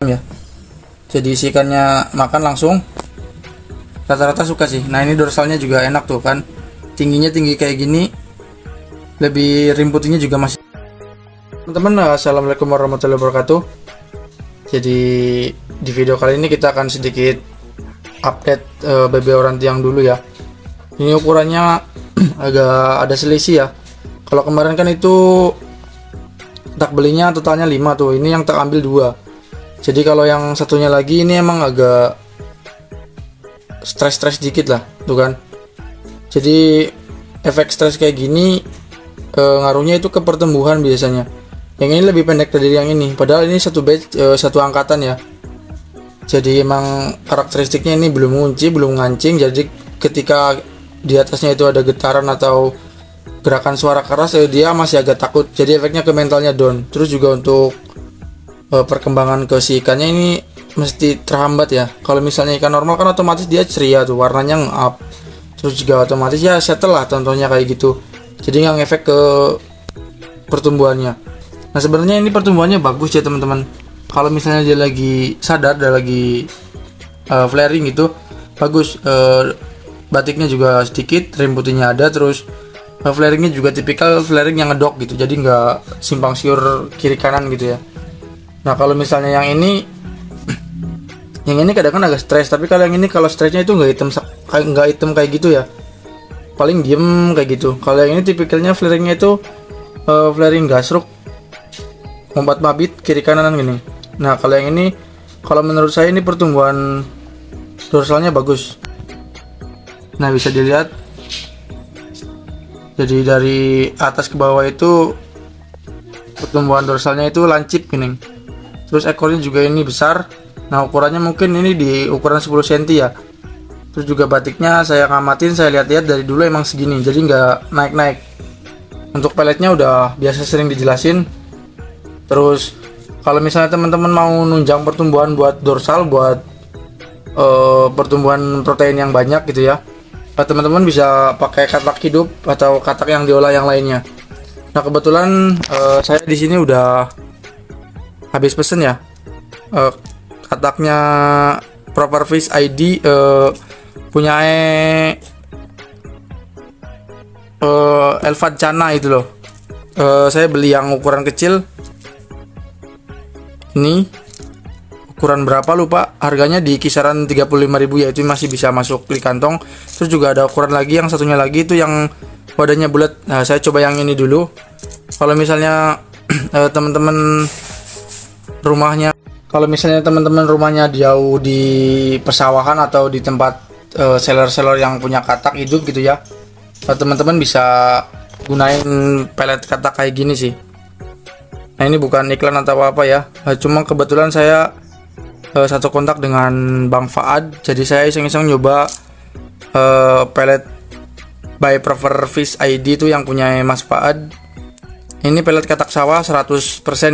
ya. Jadi si ikannya makan langsung, rata-rata suka sih. Nah ini dorsalnya juga enak tuh kan, tingginya tinggi kayak gini, lebih rimputinya juga masih. Teman-teman, assalamualaikum warahmatullahi wabarakatuh. Jadi di video kali ini kita akan sedikit update BB Orantiang dulu ya. Ini ukurannya agak ada selisih ya. Kalau kemarin kan itu tak belinya totalnya 5 tuh, ini yang tak ambil 2. Jadi kalau yang satunya lagi ini emang agak stres dikit lah tuh kan. Jadi efek stres kayak gini ngaruhnya itu ke pertumbuhan biasanya. Yang ini lebih pendek dari yang ini, padahal ini satu batch, satu angkatan ya. Jadi emang karakteristiknya ini belum ngunci, belum ngancing. Jadi ketika di atasnya itu ada getaran atau gerakan suara keras, dia masih agak takut. Jadi efeknya ke mentalnya down. Terus juga untuk perkembangan ke si ikannya ini mesti terhambat ya. Kalau misalnya ikan normal kan otomatis dia ceria tuh, warnanya nge-up. Terus juga otomatis ya settle lah contohnya kayak gitu. Jadi nggak ngefek ke pertumbuhannya. Nah sebenarnya ini pertumbuhannya bagus ya teman-teman. Kalau misalnya dia lagi sadar, dia lagi flaring gitu, bagus. Batiknya juga sedikit, rim putihnya ada, terus flaringnya juga tipikal flaring yang ngedok gitu. Jadi nggak simpang siur kiri kanan gitu ya. Nah kalau misalnya yang ini kadang-kadang agak stres, tapi kalau yang ini kalau stresnya itu nggak hitam kayak gitu ya, paling diem kayak gitu. Kalau yang ini tipikalnya flaringnya itu flaring gasruk, lompat mabit kiri kanan gini. Nah kalau yang ini, kalau menurut saya ini pertumbuhan dorsalnya bagus. Nah bisa dilihat, jadi dari atas ke bawah itu pertumbuhan dorsalnya itu lancip gini. Terus ekornya juga ini besar. Nah ukurannya mungkin ini di ukuran 10 cm ya. Terus juga batiknya saya ngamatin, saya lihat-lihat dari dulu emang segini, jadi nggak naik-naik. Untuk peletnya udah biasa sering dijelasin. Terus kalau misalnya teman-teman mau nunjang pertumbuhan buat dorsal, buat pertumbuhan protein yang banyak gitu ya, teman-teman bisa pakai katak hidup atau katak yang diolah yang lainnya. Nah kebetulan saya di sini udah habis pesen ya, kataknya Proper Fish ID punya Elvad Cana itu loh. Saya beli yang ukuran kecil. Ini ukuran berapa lupa, harganya di kisaran 35.000 ya, itu masih bisa masuk di kantong. Terus juga ada ukuran lagi, yang satunya lagi itu yang wadahnya bulat. Nah saya coba yang ini dulu. Kalau misalnya teman-teman rumahnya, rumahnya jauh di persawahan atau di tempat seller-seller yang punya katak hidup gitu ya, teman-teman bisa gunain pelet katak kayak gini sih. Nah ini bukan iklan atau apa ya, cuma kebetulan saya satu kontak dengan Bang Faad, jadi saya iseng-iseng nyoba pelet by Proper Fish ID itu yang punya Mas Faad. Ini pelet katak sawah 100%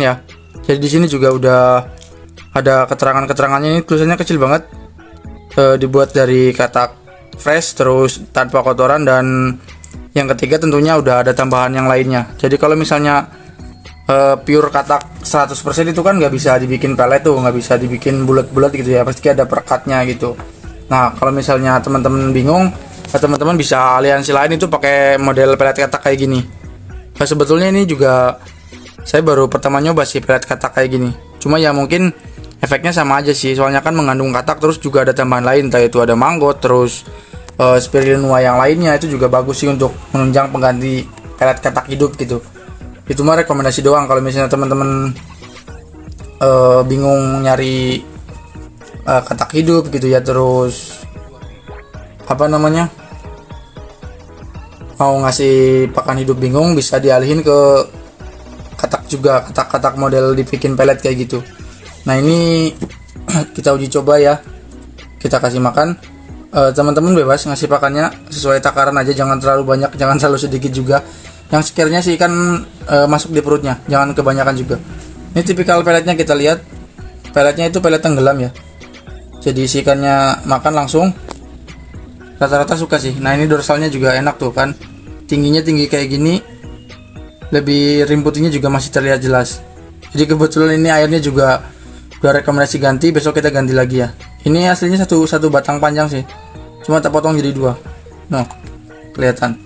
ya. Jadi di sini juga udah ada keterangannya, ini tulisannya kecil banget. Dibuat dari katak fresh, terus tanpa kotoran, dan yang ketiga tentunya udah ada tambahan yang lainnya. Jadi kalau misalnya pure katak 100% itu kan nggak bisa dibikin pelet tuh, nggak bisa dibikin bulat-bulat gitu ya, pasti ada perekatnya gitu. Nah kalau misalnya teman-teman bingung, teman-teman bisa aliansi lain itu pakai model pelet katak kayak gini. Nah, sebetulnya ini juga saya baru pertama nyoba sih pelet katak kayak gini. Cuma ya mungkin efeknya sama aja sih, soalnya kan mengandung katak, terus juga ada tambahan lain, entah itu ada manggot, terus spirulina yang lainnya, itu juga bagus sih untuk menunjang pengganti pelet katak hidup gitu. Itu mah rekomendasi doang. Kalau misalnya teman-teman bingung nyari katak hidup gitu ya, terus mau ngasih pakan hidup bingung, bisa dialihin ke katak juga, katak-katak model dibikin pelet kayak gitu. Nah ini kita uji coba ya, kita kasih makan. Teman-teman bebas ngasih pakannya sesuai takaran aja, jangan terlalu banyak, jangan terlalu sedikit juga. Yang sekiranya si ikan masuk di perutnya, jangan kebanyakan juga. Ini tipikal peletnya, kita lihat peletnya itu pelet tenggelam ya. Jadi si ikannya makan langsung, rata-rata suka sih. Nah ini dorsalnya juga enak tuh kan, tingginya tinggi kayak gini, lebih rim putihnya juga masih terlihat jelas. Jadi kebetulan ini airnya juga Udah rekomendasi ganti, besok kita ganti lagi ya. Ini aslinya satu batang panjang sih, cuma tak potong jadi 2. Nah, kelihatan.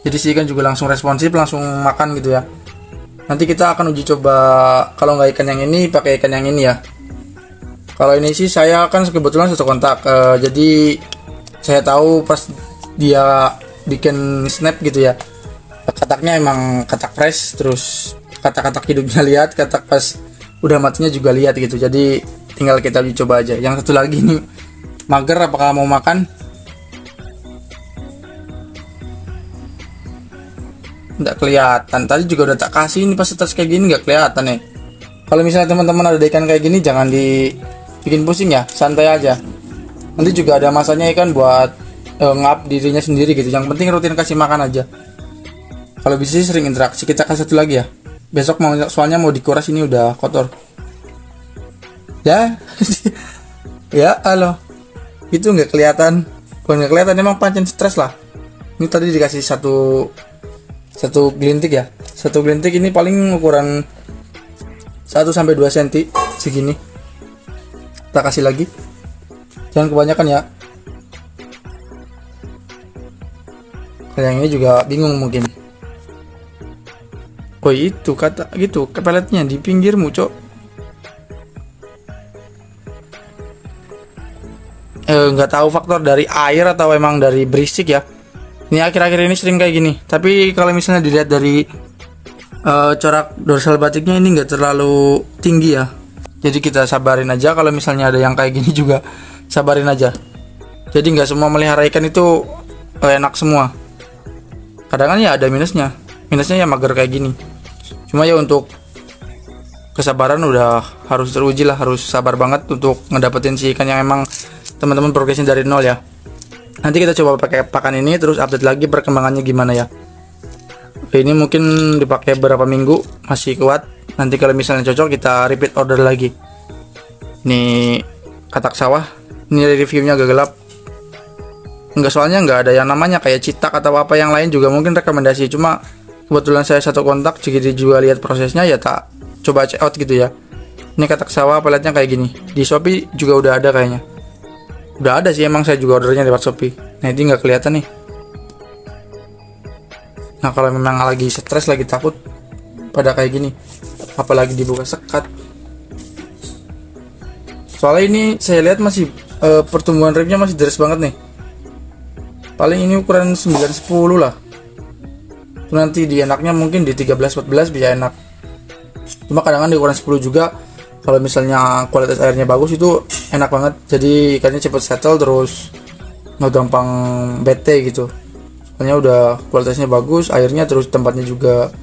Jadi si ikan juga langsung responsif, langsung makan gitu ya. Nanti kita akan uji coba kalau nggak ikan yang ini, pakai ikan yang ini ya. Kalau ini sih saya kan kebetulan satu kontak, jadi saya tahu pas dia bikin snap gitu ya, kataknya emang katak fresh, terus katak-katak hidupnya lihat, katak pas udah matinya juga lihat gitu. Jadi tinggal kita uji coba aja. Yang satu lagi nih mager, apakah mau makan? Nggak kelihatan. Tadi juga udah tak kasih, ini pas setes kayak gini nggak kelihatan nih. Kalau misalnya teman-teman ada ikan kayak gini, jangan dibikin pusing ya, santai aja. Nanti juga ada masanya ikan buat ngap dirinya sendiri gitu. Yang penting rutin kasih makan aja. Kalau bisa sih sering interaksi. Kita kasih satu lagi ya. Besok soalnya mau dikuras, ini udah kotor. Ya, ya halo. Itu nggak kelihatan. Bukan nggak kelihatan, emang pancen stres lah. Ini tadi dikasih satu gelintik ya. Satu gelintik ini paling ukuran 1-2 cm segini. Kita kasih lagi. Jangan kebanyakan ya. Yang ini juga bingung mungkin. Oh itu kata gitu, kepeletnya di pinggirmu, cok. Nggak tahu faktor dari air atau emang dari berisik ya. Ini akhir-akhir ini sering kayak gini. Tapi kalau misalnya dilihat dari corak dorsal batiknya ini nggak terlalu tinggi ya. Jadi kita sabarin aja. Kalau misalnya ada yang kayak gini juga sabarin aja. Jadi nggak semua melihara ikan itu enak semua. Kadang kan ya ada minusnya. Minusnya ya mager kayak gini. Cuma ya untuk kesabaran udah harus teruji lah, harus sabar banget untuk ngedapetin si ikan yang emang teman-teman progresnya dari nol ya. Nanti kita coba pakai pakan ini, terus update lagi perkembangannya gimana ya. Ini mungkin dipakai beberapa minggu masih kuat. Nanti kalau misalnya cocok kita repeat order lagi. Ini katak sawah. Ini reviewnya agak gelap. Enggak, soalnya nggak ada yang namanya kayak citak atau apa yang lain juga mungkin rekomendasi. Cuma kebetulan saya satu kontak, jadi juga lihat prosesnya ya tak coba check out gitu ya. Ini katak sawah peletnya kayak gini. Di Shopee juga udah ada kayaknya. Udah ada sih, emang saya juga ordernya lewat Shopee. Nah ini nggak kelihatan nih. Nah kalau memang lagi stres, lagi takut pada kayak gini, apalagi dibuka sekat. Soalnya ini saya lihat masih pertumbuhan ribnya masih deres banget nih. Paling ini ukuran 9-10 lah. Itu nanti di enaknya mungkin di 13-14 bisa enak. Cuma kadang-kadang di ukuran 10 juga. Kalau misalnya kualitas airnya bagus itu enak banget. Jadi ikannya cepet settle, terus nggak gampang bete gitu. Soalnya udah kualitasnya bagus, airnya, terus tempatnya juga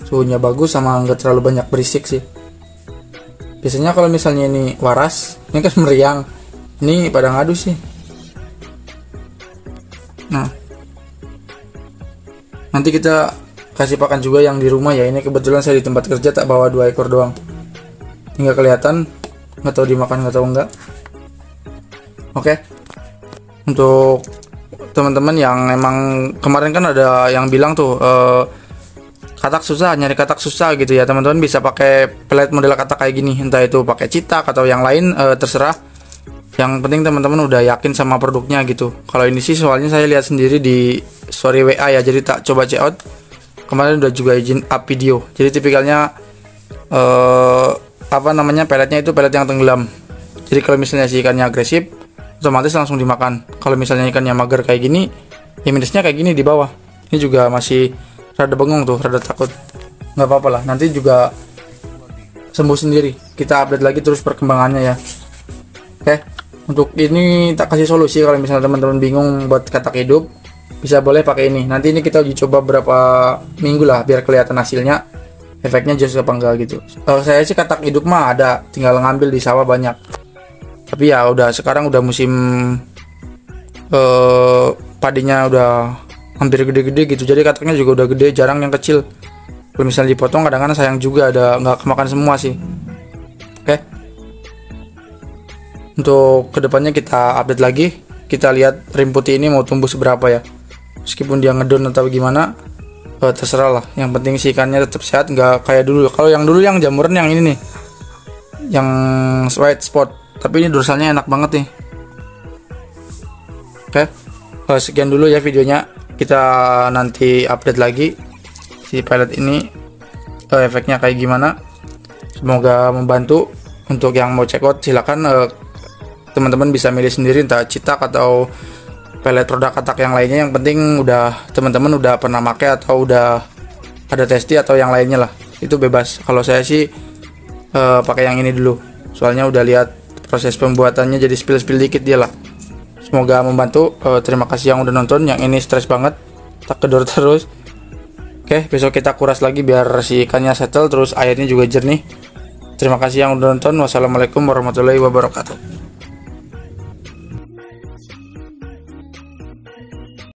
suhunya bagus, sama nggak terlalu banyak berisik sih. Biasanya kalau misalnya ini waras, ini kan meriang, ini pada ngadu sih. Nah, nanti kita kasih pakan juga yang di rumah ya. Ini kebetulan saya di tempat kerja tak bawa 2 ekor doang. Nggak kelihatan, nggak tahu dimakan nggak tahu enggak. Oke. Untuk teman-teman yang emang kemarin kan ada yang bilang tuh katak susah, nyari katak susah gitu ya, teman-teman bisa pakai pelet model katak kayak gini, entah itu pakai citak atau yang lain, terserah. Yang penting teman-teman udah yakin sama produknya gitu. Kalau ini sih soalnya saya lihat sendiri di story WA ya, jadi tak coba check out. Kemarin udah juga izin up video. Jadi tipikalnya peletnya itu pelet yang tenggelam. Jadi kalau misalnya si ikannya agresif, otomatis langsung dimakan. Kalau misalnya ikannya mager kayak gini, ya minusnya kayak gini di bawah. Ini juga masih rada bengong tuh, rada takut. Nggak apa-apa lah, nanti juga sembuh sendiri. Kita update lagi terus perkembangannya ya. Oke. Untuk ini tak kasih solusi. Kalau misalnya teman-teman bingung buat katak hidup, bisa boleh pakai ini. Nanti ini kita uji coba berapa minggu lah biar kelihatan hasilnya, efeknya jelas apa enggak gitu. Kalau saya sih katak hidup mah ada, tinggal ngambil di sawah banyak. Tapi ya udah, sekarang udah musim padinya udah hampir gede-gede gitu. Jadi kataknya juga udah gede, jarang yang kecil. Kalau misalnya dipotong kadang-kadang sayang juga, ada nggak kemakan semua sih. Oke. Untuk kedepannya kita update lagi, kita lihat rim putih ini mau tumbuh seberapa ya. Meskipun dia ngedon atau gimana, terserah lah. Yang penting si ikannya tetap sehat, nggak kayak dulu. Kalau yang dulu yang jamuran yang ini nih, yang white spot, tapi ini dorsalnya enak banget nih. Oke, sekian dulu ya videonya, kita nanti update lagi si pellet ini efeknya kayak gimana. Semoga membantu. Untuk yang mau check out silakan teman-teman bisa milih sendiri entah Citak atau pellet produk Attack yang lainnya. Yang penting udah teman-teman udah pernah pakai atau udah ada testi atau yang lainnya lah, itu bebas. Kalau saya sih pakai yang ini dulu, soalnya udah lihat proses pembuatannya, jadi spill dikit dia lah. Semoga membantu. Terima kasih yang udah nonton. Yang ini stres banget, tak kedor terus. Oke, besok kita kuras lagi biar si ikannya settle terus airnya juga jernih. Terima kasih yang udah nonton. Wassalamualaikum warahmatullahi wabarakatuh.